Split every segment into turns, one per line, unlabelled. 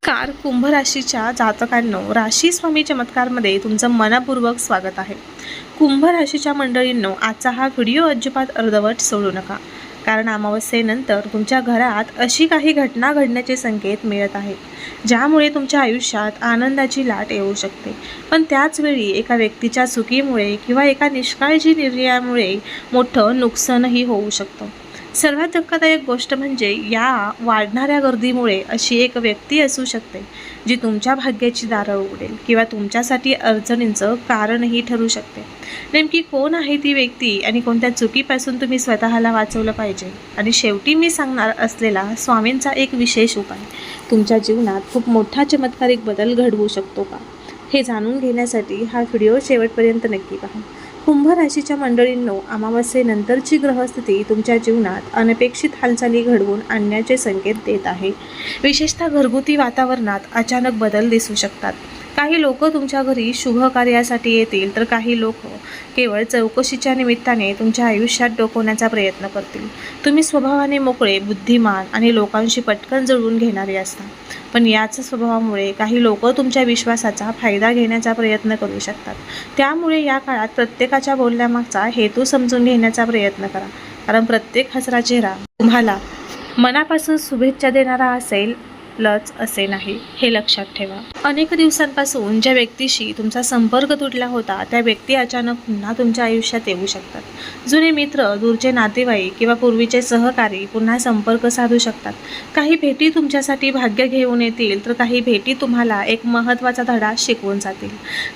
Car Kumbh राशीच्या जातकांनो, राशी स्वामी चमत्कारमध्ये तुमचं मनपूर्वक स्वागत आहे. कुंभ राशीच्या मंडळींनो, आजचा हा व्हिडिओ अजिबात अर्धवट सोडू नका, कारण अमावस्येनंतर तुमच्या घरात अशी काही घटना घडण्याचे संकेत मिळत आहेत ज्यामुळे तुमच्या आयुष्यात आनंदाची लाट येऊ शकते. पण त्याच वेळी एका व्यक्तीच्या चुकीमुळे किंवा एका निष्काळजी निर्णयामुळे मोठं नुकसानही होऊ शकतं. सर्वात धक्कादायक गोष्ट म्हणजे या वाढणाऱ्या गर्दीमुळे अशी एक व्यक्ती असू शकते जी तुमच्या भाग्याची दारं उघडेल किंवा तुमच्यासाठी अडचणींचं कारणही ठरू शकते. नेमकी कोण आहे ती व्यक्ती आणि कोणत्या चुकीपासून तुम्ही स्वतःला वाचवलं पाहिजे, आणि शेवटी मी सांगणार असलेला स्वामींचा एक विशेष उपाय तुमच्या जीवनात खूप मोठा चमत्कारिक बदल घडवू शकतो का, हे जाणून घेण्यासाठी हा व्हिडिओ शेवटपर्यंत नक्की पहा. कुंभ राशीच्या मंडळींनो, अमावस्येनंतरची ग्रहस्थिती तुमच्या जीवनात अनपेक्षित हालचाली घडवून आणण्याचे संकेत देत आहे. विशेषतः घरगुती वातावरणात अचानक बदल दिसू शकतात. काही लोक तुमच्या घरी शुभ कार्यासाठी येतील, तर काही लोक केवळ चौकशीच्या निमित्ताने तुमच्या आयुष्यात डोकवण्याचा प्रयत्न करतील. तुम्ही स्वभावाने मोकळे, बुद्धिमान आणि लोकांशी पटकन जुळवून घेणारे असता, पण याच स्वभावामुळे काही लोक तुमच्या विश्वासाचा फायदा घेण्याचा प्रयत्न करू शकतात. त्यामुळे या काळात प्रत्येकाच्या बोलण्यामागचा हेतू समजून घेण्याचा प्रयत्न करा, कारण प्रत्येक हसरा चेहरा तुम्हाला मनापासून शुभेच्छा देणारा असेल लच असे नाही, हे लक्षात ठेवा. अनेक दिवसांपासून ज्या व्यक्तीशी तुमचा संपर्क तुटला होता त्या व्यक्ती अचानक पुन्हा तुमच्या आयुष्यात येऊ शकतात. जुने मित्र, दूरचे नातेवाईक किंवा पूर्वीचे सहकारी पुन्हा संपर्क साधू शकतात. काही भेटी तुमच्यासाठी भाग्य घेऊन येतील, तर काही भेटी तुम्हाला एक महत्त्वाचा धडा शिकवून जातील.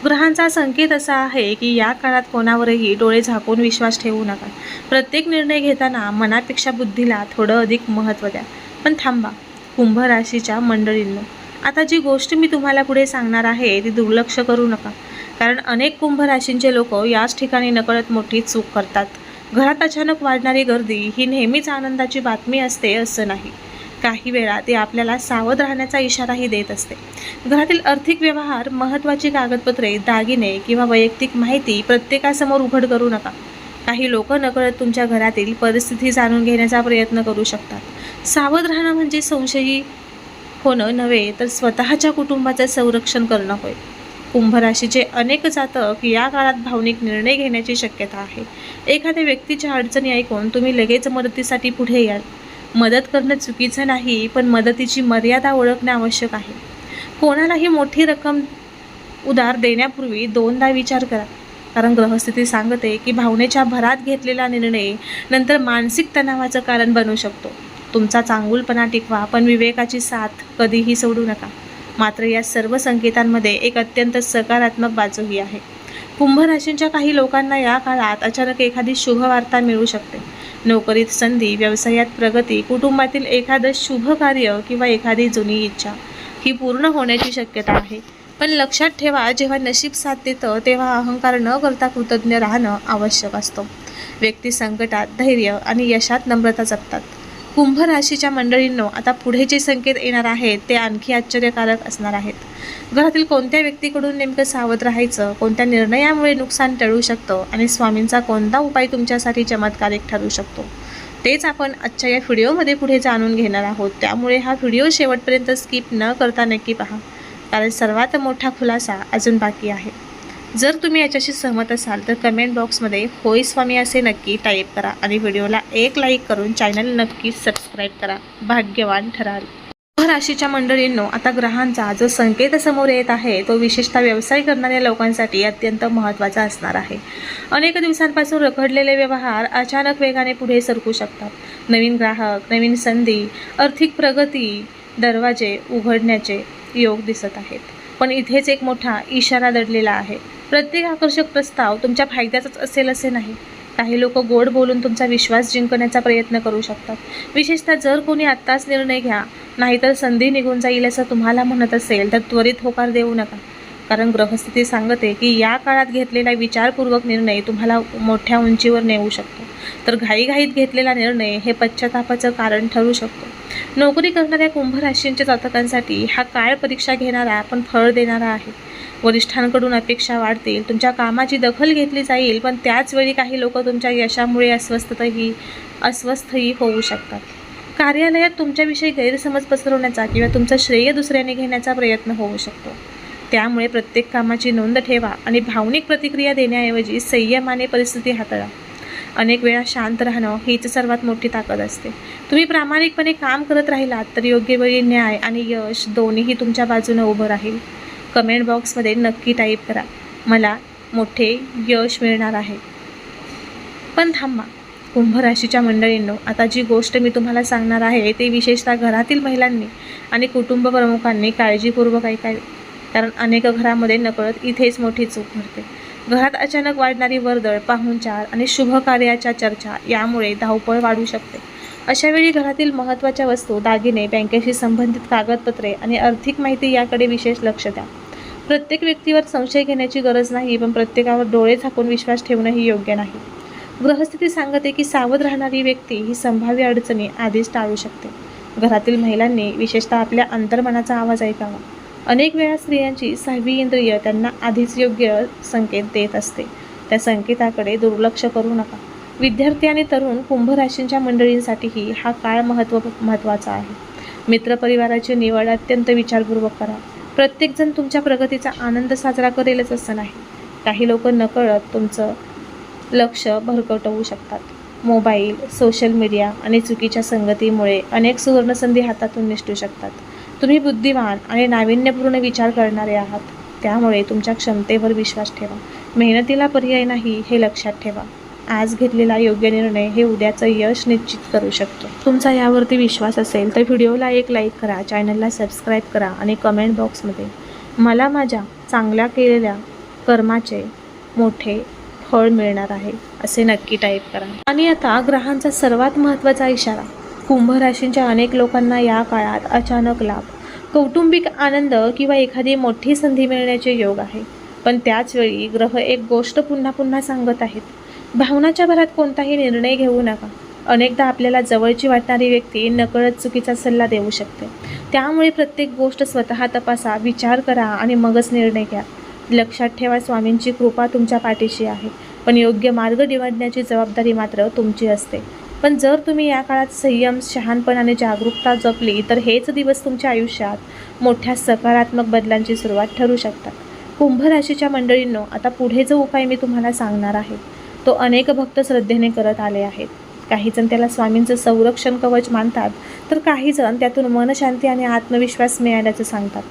ग्रहांचा संकेत असा आहे की या काळात कोणावरही डोळे झाकून विश्वास ठेवू नका. प्रत्येक निर्णय घेताना मनापेक्षा बुद्धीला थोडं अधिक महत्त्व द्या. पण थांबा, कुंभ राशीच्या मंडळींनो, आता जी गोष्ट मी तुम्हाला पुढे सांगणार आहे ती दुर्लक्ष करू नका, कारण अनेक कुंभ राशींचे लोक याच ठिकाणी नकळत मोठी चूक करतात. घरात अचानक वाढणारी गर्दी ही नेहमीच आनंदाची बातमी असते असं नाही. काही वेळा ती आपल्याला सावध राहण्याचा इशाराही देत असते. घरातील आर्थिक व्यवहार, महत्त्वाची कागदपत्रे, दागिने किंवा वैयक्तिक माहिती प्रत्येकासमोर उघड करू नका. काही लोक नकळत तुमच्या घरातील परिस्थिती जाणून घेण्याचा प्रयत्न करू शकतात. सावध राहणं म्हणजे संशयी होणं नव्हे, तर स्वतःच्या कुटुंबाचं संरक्षण करणं होय. कुंभ राशीचे अनेक जातक या काळात भावनिक निर्णय घेण्याची शक्यता आहे. एखाद्या व्यक्तीच्या अडचणी ऐकून तुम्ही लगेच मदतीसाठी पुढे याल. मदत करणं चुकीचं नाही, पण मदतीची मर्यादा ओळखणे आवश्यक आहे. कोणालाही मोठी रक्कम उधार देण्यापूर्वी दोनदा विचार करा, कारण ग्रहस्थिती सांगते की भावनेच्या भरात घेतलेला निर्णय नंतर मानसिक तणावाचं कारण बनू शकतो. तुमचा चांगुलपणा टिकवा, पण विवेकाची साथ कधीही सोडू नका. मात्र या सर्व संकेतांमध्ये एक अत्यंत सकारात्मक बाजूही आहे. कुंभ राशींच्या काही लोकांना या काळात अचानक एखादी शुभ वार्ता मिळू शकते. नोकरीत संधी, व्यवसायात प्रगती, कुटुंबातील एखादं शुभ कार्य किंवा एखादी जुनी इच्छा ही पूर्ण होण्याची शक्यता आहे. पण लक्षात ठेवा, जेव्हा नशीब साथ देतं तेव्हा अहंकार न करता कृतज्ञ राहणं आवश्यक असतं. व्यक्ती संकटात धैर्य आणि यशात नम्रता जपतात. कुंभ राशीच्या मंडळींनो, आता पुढे जे संकेत येणार आहेत ते आणखी आश्चर्यकारक असणार आहेत. घरातील कोणत्या व्यक्तीकडून नेमकं सावध राहायचं, कोणत्या निर्णयामुळे नुकसान टळू शकतं आणि स्वामींचा कोणता उपाय तुमच्यासाठी चमत्कारिक ठरू शकतो, तेच आपण आजच्या या व्हिडिओमध्ये पुढे जाणून घेणार आहोत. त्यामुळे हा व्हिडिओ शेवटपर्यंत स्किप न करता नक्की पहा, कारण सर्वात मोठा खुलासा अजून बाकी आहे. जर तुम्ही याच्याशी सहमत असाल तर कमेंट बॉक्समध्ये होय स्वामी असे नक्की टाईप करा आणि व्हिडिओला एक लाईक करून चॅनल नक्की सबस्क्राईब करा. भाग्यवान ठराल. कुंभ राशीच्या मंडळींनो, आता ग्रहांचा जो संकेत समोर येत आहे तो विशेषतः व्यवसाय करणाऱ्या लोकांसाठी अत्यंत महत्त्वाचा असणार आहे. अनेक दिवसांपासून रखडलेले व्यवहार अचानक वेगाने पुढे सरकू शकतात. नवीन ग्राहक, नवीन संधी, आर्थिक प्रगती, दरवाजे उघडण्याचे योग दिसत आहेत. पण इथेच एक मोठा इशारा दडलेला आहे. प्रत्येक आकर्षक प्रस्ताव तुमच्या फायद्याचाच असेल असे नाही. काही लोक गोड बोलून तुमचा विश्वास जिंकण्याचा प्रयत्न करू शकतात. विशेषतः जर कोणी आत्ताच निर्णय घ्या, नाहीतर संधी निघून जाईल असं तुम्हाला म्हणत असेल तर त्वरित होकार देऊ नका, कारण ग्रहस्थिती सांगते की या काळात घेतलेला विचारपूर्वक निर्णय तुम्हाला मोठ्या उंचीवर नेऊ शकतो. तर घाईघाईत घेतलेला निर्णय हे पश्चातापाचं कारण ठरू शकतो. नोकरी करणाऱ्या कुंभ राशींच्या जातकांसाठी हा काळ परीक्षा घेणारा पण फळ देणारा आहे. वरिष्ठांकडून अपेक्षा वाढतील, तुमच्या कामाची दखल घेतली जाईल, पण त्याच वेळी काही लोक तुमच्या यशामुळे अस्वस्थही होऊ शकतात. कार्यालयात तुमच्याविषयी गैरसमज पसरवण्याचा किंवा तुमचं श्रेय दुसऱ्याने घेण्याचा प्रयत्न होऊ शकतो. त्यामुळे प्रत्येक कामाची नोंद ठेवा आणि भावनिक प्रतिक्रिया देण्याऐवजी संयमाने परिस्थिती हाताळा. अनेक वेळा शांत राहणं हीच सर्वात मोठी ताकद असते. तुम्ही प्रामाणिकपणे काम करत राहिलात तर योग्य वेळी न्याय आणि यश दोन्हीही तुमच्या बाजूने उभं राहील. कमेंट बॉक्समध्ये नक्की टाईप करा, मला मोठे यश मिळणार आहे. पण थांबा, कुंभ राशीच्या मंडळींनो, आता जी गोष्ट मी तुम्हाला सांगणार आहे ते विशेषतः घरातील महिलांनी आणि कुटुंब प्रमुखांनी काळजीपूर्वक ऐकावे. कारण अनेक घरामध्ये नकळत इथेच मोठी चूक घडते. घरात अचानक वाढणारी वर्दळ, पाहुणचार आणि शुभ कार्याच्या चर्चा यामुळे धावपळ वाढू शकते. अशावेळी घरातील महत्त्वाच्या वस्तू, दागिने, बँकेशी संबंधित कागदपत्रे आणि आर्थिक माहिती याकडे विशेष लक्ष द्या. प्रत्येक व्यक्तीवर संशय घेण्याची गरज नाही, पण प्रत्येकावर डोळे झाकून विश्वास ठेवणंही योग्य नाही. ग्रहस्थिती सांगते की सावध राहणारी व्यक्ती ही संभाव्य अडचणी आधीच टाळू शकते. घरातील महिलांनी विशेषतः आपल्या अंतर्मनाचा आवाज ऐकावा. अनेक वेळा स्त्रियांची 6वी इंद्रिय त्यांना आधीच योग्य संकेत देत असते. त्या संकेताकडे दुर्लक्ष करू नका. विद्यार्थी आणि तरुण कुंभ राशींच्या मंडळींसाठीही हा काळ महत्त्वाचा आहे. मित्रपरिवाराची निवड अत्यंत विचारपूर्वक करा. प्रत्येकजण तुमच्या प्रगतीचा आनंद साजरा करेलच असं नाही. काही लोक नकळत तुमचं लक्ष भरकटवू शकतात. मोबाईल, सोशल मीडिया आणि चुकीच्या संगतीमुळे अनेक सुवर्णसंधी हातातून निसटू शकतात. तुम्ही बुद्धिमान आणि नाविन्यपूर्ण विचार करणारे आहात, त्यामुळे तुमच्या क्षमतेवर विश्वास ठेवा. मेहनतीला पर्याय नाही हे लक्षात ठेवा. आज घेतलेला योग्य निर्णय हे उद्याचं यश निश्चित करू शकतो. तुमचा यावरती विश्वास असेल तर व्हिडिओला एक लाईक करा, चॅनलला सबस्क्राईब करा आणि कमेंट बॉक्समध्ये मला माझ्या चांगल्या केलेल्या कर्माचे मोठे फळ मिळणार आहे असे नक्की टाईप करा. आणि आता ग्रहांचा सर्वात महत्त्वाचा इशारा. कुंभ राशींच्या अनेक लोकांना या काळात अचानक लाभ, कौटुंबिक आनंद किंवा एखादी मोठी संधी मिळण्याचे योग आहे. पण त्याचवेळी ग्रह एक गोष्ट पुन्हा पुन्हा सांगत आहेत, भावनाच्या भरात कोणताही निर्णय घेऊ नका. अनेकदा आपल्याला जवळची वाटणारी व्यक्ती नकळत चुकीचा सल्ला देऊ शकते. त्यामुळे प्रत्येक गोष्ट स्वतः तपासा, विचार करा आणि मगच निर्णय घ्या. लक्षात ठेवा, स्वामींची कृपा तुमच्या पाठीशी आहे, पण योग्य मार्ग निवडण्याची जबाबदारी मात्र तुमची असते. पण जर तुम्ही या काळात संयम, शहाणपण आणि जागरूकता जपली तर हेच दिवस तुमच्या आयुष्यात मोठ्या सकारात्मक बदलांची सुरुवात ठरू शकतात. कुंभ राशीच्या मंडळींनो, आता पुढे जो उपाय मी तुम्हाला सांगणार आहे तो अनेक भक्त श्रद्धेने करत आले आहेत. काही जण त्याला स्वामींचं संरक्षण कवच मानतात, तर काही जण त्यातून मनशांती आणि आत्मविश्वास मिळाल्याचं सांगतात.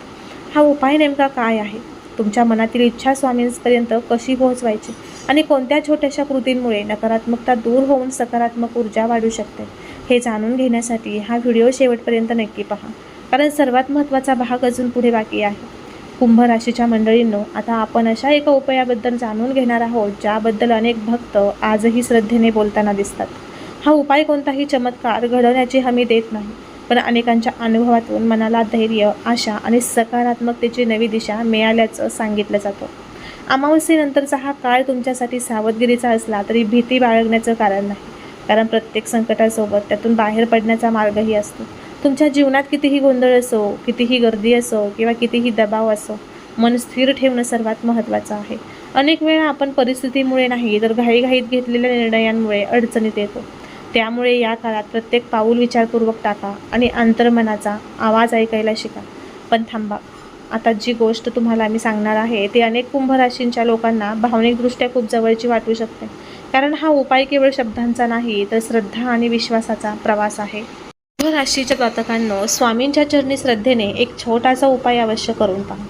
हा उपाय नेमका काय आहे? तुमच्या मनातील इच्छा स्वामींपर्यंत कशी पोहोचवायची आणि कोणत्या छोट्याशा कृतींमुळे नकारात्मकता दूर होऊन सकारात्मक ऊर्जा वाढू शकते, हे जाणून घेण्यासाठी हा व्हिडिओ शेवटपर्यंत नक्की पहा. कारण सर्वात महत्त्वाचा भाग अजून पुढे बाकी आहे. कुंभ राशीच्या मंडळींनो, आता आपण अशा एका उपायाबद्दल जाणून घेणार आहोत ज्याबद्दल अनेक भक्त आजही श्रद्धेने बोलताना दिसतात. हा उपाय कोणताही चमत्कार घडवण्याची हमी देत नाही, पण अनेकांच्या अनुभवातून मनाला धैर्य, आशा आणि सकारात्मकतेची नवी दिशा मिळाल्याचं सांगितलं जातं. अमावस्येनंतरचा हा काळ तुमच्यासाठी सावधगिरीचा असला तरी भीती बाळगण्याचं कारण नाही, कारण प्रत्येक संकटासोबत त्यातून बाहेर पडण्याचा मार्गही असतो. तुमच्या जीवनात कितीही गोंधळ असो, कितीही गर्दी असो किंवा कितीही दबाव असो, मन स्थिर ठेवणं सर्वात महत्त्वाचं आहे. अनेक वेळा आपण परिस्थितीमुळे नाही तर घाईघाईत घेतलेल्या निर्णयांमुळे अडचणीत येतो. त्यामुळे या काळात प्रत्येक पाऊल विचारपूर्वक टाका आणि अंतर्मनाचा आवाज ऐकायला शिका. पण थांबा, आता जी गोष्ट तुम्हाला मी सांगणार आहे ती अनेक कुंभ राशींच्या लोकांना भावनिकदृष्ट्या खूप जवळची वाटू शकते, कारण हा उपाय केवळ शब्दांचा नाही तर श्रद्धा आणि विश्वासाचा प्रवास आहे. कुंभ राशीच्या जातकांनो, स्वामींच्या चरणी श्रद्धेने एक छोटासा उपाय अवश्य करून पहा.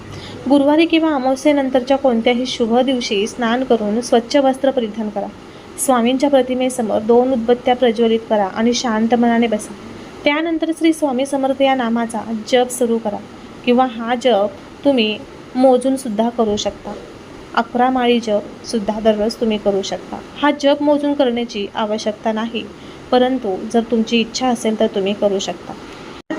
गुरुवारी किंवा अमावस्येनंतरच्या कोणत्याही शुभ दिवशी स्नान करून स्वच्छ वस्त्र परिधान करा. स्वामींच्या प्रतिमेसमोर 2 उदबत्त्या प्रज्वलित करा आणि शांत मनाने बसा. त्यानंतर श्री स्वामी समर्थ या नामाचा जप सुरू करा, किंवा हा जप तुम्ही मोजून सुद्धा करू शकता. 11 माळी जप सुद्धा दररोज तुम्ही करू शकता. हा जप मोजून करण्याची आवश्यकता नाही, परंतु जर तुमची इच्छा असेल तर तुम्ही करू शकता.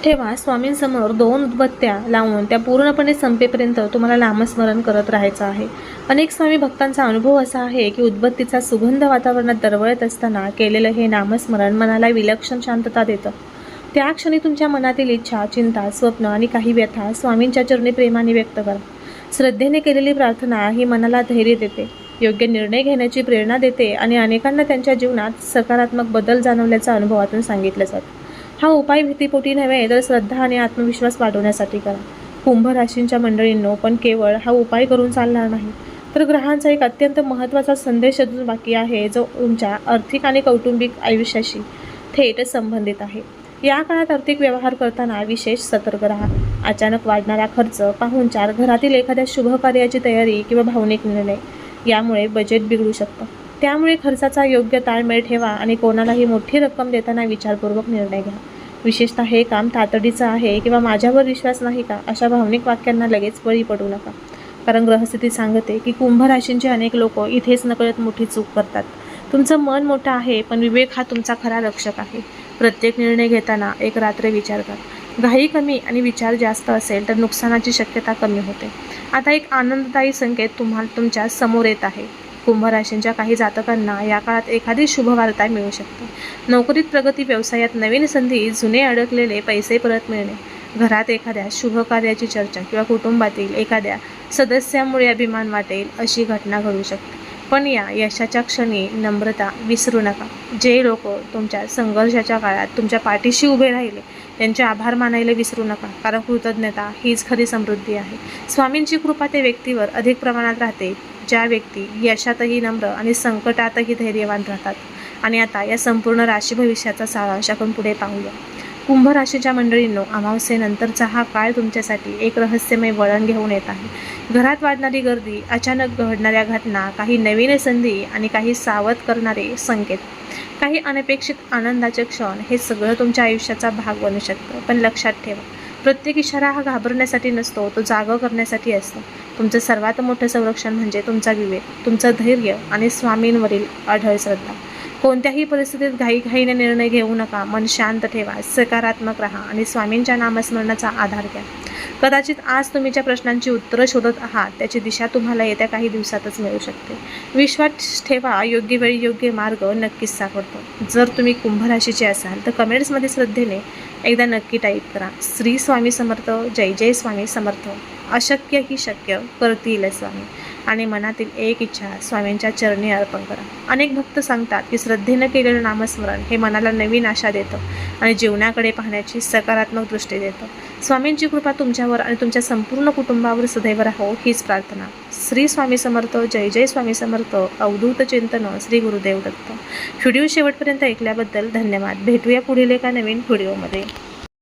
ठेवा, स्वामींसमोर 2 उदबत्त्या लावून त्या पूर्णपणे संपेपर्यंत तुम्हाला नामस्मरण करत राहायचं आहे. अनेक स्वामी भक्तांचा अनुभव असा आहे की उदबत्तीचा सुगंध वातावरणात दरवळत असताना केलेलं हे नामस्मरण मनाला विलक्षण शांतता देतं. त्या क्षणी तुमच्या मनातील इच्छा, चिंता, स्वप्न आणि काही व्यथा स्वामींच्या चरणी प्रेमाने व्यक्त करा. श्रद्धेने केलेली प्रार्थना ही मनाला धैर्य देते, योग्य निर्णय घेण्याची प्रेरणा देते आणि अनेकांना त्यांच्या जीवनात सकारात्मक बदल जाणवल्याचा अनुभवातून सांगितलं जातं. हा उपाय भीतीपोटी नव्हे तर श्रद्धा आणि आत्मविश्वास वाढवण्यासाठी करा. कुंभ राशींच्या मंडळींनो, पण केवळ हा उपाय करून चालणार नाही, तर ग्रहांचा एक अत्यंत महत्त्वाचा संदेश अजून बाकी आहे, जो तुमच्या आर्थिक आणि कौटुंबिक आयुष्याशी थेट संबंधित आहे. या काळात आर्थिक व्यवहार करताना विशेष सतर्क राहा. अचानक वाढणारा खर्च, पाहुणचार, घरातील एखाद्या शुभ कार्याची तयारी किंवा भावनिक निर्णय यामुळे बजेट बिघडू शकतं. त्यामुळे खर्चाचा योग्य ताळमेळ ठेवा आणि कोणालाही मोठी रक्कम देताना विचारपूर्वक निर्णय घ्या. विशेषतः हे काम तातडीचं आहे किंवा माझ्यावर विश्वास नाही का, अशा भावनिक वाक्यांना लगेच बळी पडू नका. कारण ग्रहस्थिती सांगते की कुंभ राशींचे अनेक लोक इथेच नकळत मोठी चूक करतात. तुमचं मन मोठं आहे, पण विवेक हा तुमचा खरा रक्षक आहे. प्रत्येक निर्णय घेताना एक रात्र विचार करा. घाई कमी आणि विचार जास्त असेल तर नुकसानाची शक्यता कमी होते. आता एक आनंददायी संकेत तुम्हाला तुमच्या समोर येत आहे. कुंभ राशींच्या काही जातकांना या काळात एखादी शुभ वार्ता मिळू शकते. नोकरीत प्रगती, व्यवसायात नवीन संधी, जुने अडकलेले पैसे परत मिळणे, घरात एखाद्या शुभ कार्याची चर्चा किंवा कुटुंबातील एखाद्या सदस्यामुळे अभिमान वाटेल अशी घटना घडू शकते. पण या यशाच्या क्षणी नम्रता विसरू नका. जे लोक तुमच्या संघर्षाच्या काळात तुमच्या पाठीशी उभे राहिले त्यांचे आभार मानायला विसरू नका, कारण कृतज्ञता हीच खरी समृद्धी आहे. स्वामींची कृपा त्या व्यक्तीवर अधिक प्रमाणात राहते ज्या व्यक्ती यशातही नम्र आणि संकटातही धैर्यवान राहतात. आणि आता या संपूर्ण राशी भविष्याचा सारांश आपण पुढे पाहूया. कुंभ राशीच्या मंडळींनो, अमावस्येनंतरचा हा काळ तुमच्यासाठी एक रहस्यमय वळण घेऊन येत आहे. घरात वाढणारी गर्दी, अचानक घडणाऱ्या घटना, काही नवीन संधी आणि काही सावध करणारे संकेत, काही अनपेक्षित आनंदाचे क्षण, हे सगळं तुमच्या आयुष्याचा भाग बनू शकतं. पण लक्षात ठेवा, प्रत्येक इशारा हा घाबरण्यासाठी नसतो, तो जागा करण्यासाठी असतो. तुमचं सर्वात मोठं संरक्षण म्हणजे तुमचा विवेक, तुमचं धैर्य आणि स्वामींवरील अढळ श्रद्धा. कोणत्याही परिस्थितीत घाईघाईने निर्णय घेऊ नका. मन शांत ठेवा, सकारात्मक राहा आणि स्वामींच्या नामस्मरणाचा आधार घ्या. कदाचित आज तुम्ही ज्या प्रश्नांची उत्तरं शोधत आहात त्याची दिशा तुम्हाला येत्या काही दिवसातच मिळू शकते. विश्वास ठेवा, योग्य वेळी योग्य मार्ग नक्कीच सापडतो. जर तुम्ही कुंभ राशीचे असाल तर कमेंट्समध्ये श्रद्धेने एकदा नक्की टाईप करा, श्री स्वामी समर्थ, जय जय स्वामी समर्थ. अशक्य ही शक्य करतील स्वामी. आणि मनातील एक इच्छा स्वामींच्या चरणी अर्पण करा. अनेक भक्त सांगतात की श्रद्धेनं केलेलं नामस्मरण हे मनाला नवीन आशा देतं आणि जीवनाकडे पाहण्याची सकारात्मक दृष्टी देतं. स्वामींची कृपा तुमच्यावर आणि तुमच्या संपूर्ण कुटुंबावर सदैव राहो हीच प्रार्थना. श्री स्वामी समर्थ, जय जय स्वामी समर्थ. अवधूत चिंतन, श्री गुरुदेव दत्त. व्हिडिओ शेवटपर्यंत ऐकल्याबद्दल धन्यवाद. भेटूया पुढील एका नवीन व्हिडिओमध्ये.